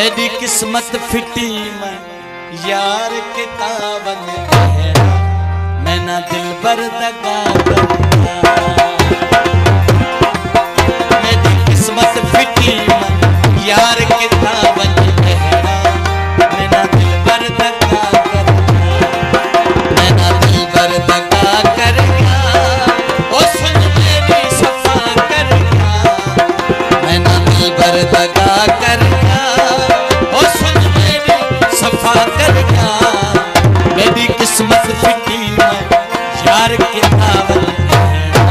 मेरी किस्मत फिटी मैं यार किताबन कहना मैं ना दिल पर दगा करना। मेरी किस्मत फिटी मैं यार किताबन कहना मैं ना दिल पर दगा करना। मैं ना दिल पर दगा करना ओ सुन मेरी सफा करना। मैं ना दिल पर दगा करना मेरी किस्मत फिटी मैं यार के तावल कहना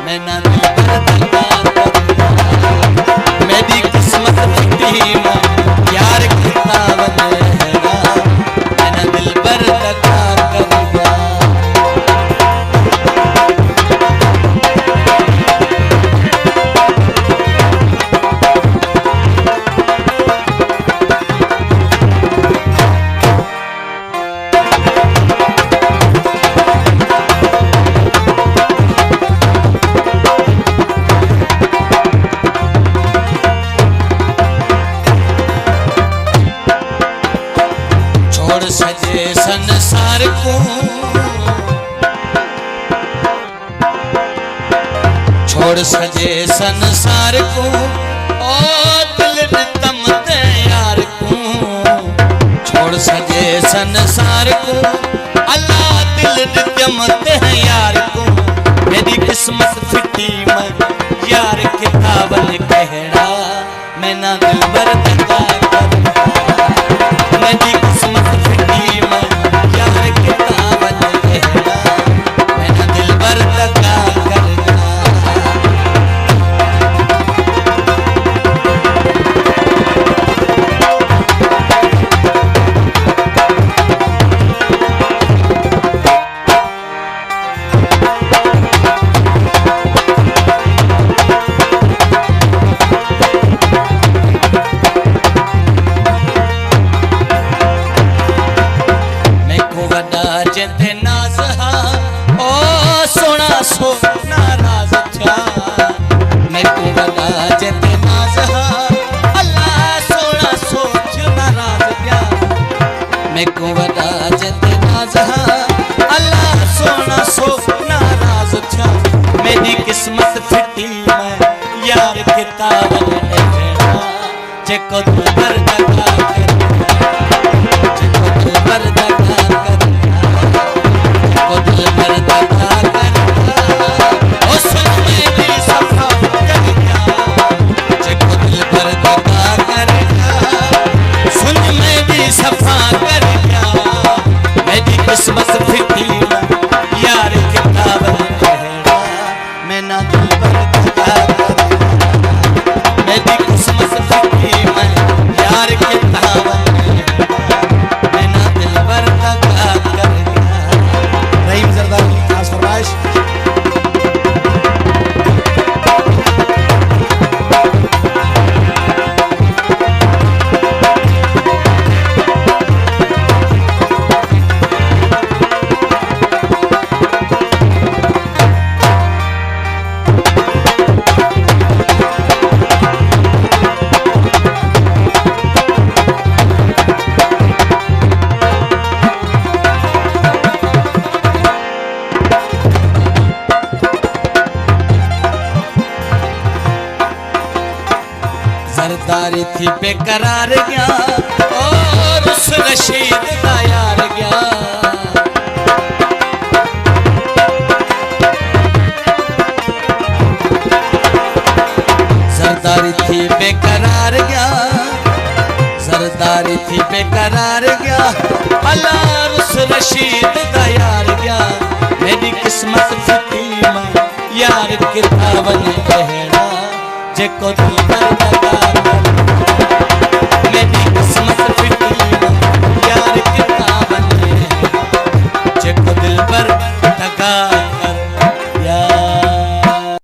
मैं ना दिल पर दगा करना। मेरी किस्मत फिटी मैं यार के तावल कहना मैं ना दिल पर दगा करना। छोड़ सजे संसार को, छोड़ सजे संसार को ओ दिल रितम दे यार को। छोड़ सजे संसार को अल्लाह दिल रितम दे यार को। मेरी किस्मत फिटी मैं यार किताबन कहना मैं ना दिल पर दगा करना। मेरी किस्मत फिटी मैं यार किताबन कहना मैं ना दिल पर दगा करना। जिते नाज हा ओ सोना सो नाराज था। मैं को बड़ा जिते नाज हा अल्लाह सोना सोच नाराज गया। मैं को बड़ा जिते नाज हा अल्लाह सोना सो नाराज था। मेरी किस्मत फिटी मैं यार किताबन कहना जेको दिल पर दगा करना। जेको दिल पर दगा करना दिल पर दगा करना ओ सुन मेरी सफा करना। जेको दिल पर दगा करना सुन मेरी सफा करना। मेरी किस्मत फिटी यार किताबन कहना मैं ना दिल पर दगा करना। मेरी किस्मत फिटी मैं यार किताबन कहना मैं ना दिल पर दगा करना। रहीम जरदारी की खास फरमाइश। सरदारी थी बेकरार गया और उस रशीद का यार गया। सरदारी थी बेकरार गया, सरदारी थी बेकरार गया अल्लाह उस रशीद का यार गया। मेरी किस्मत फिटी मैं यार किताबन कहना जेको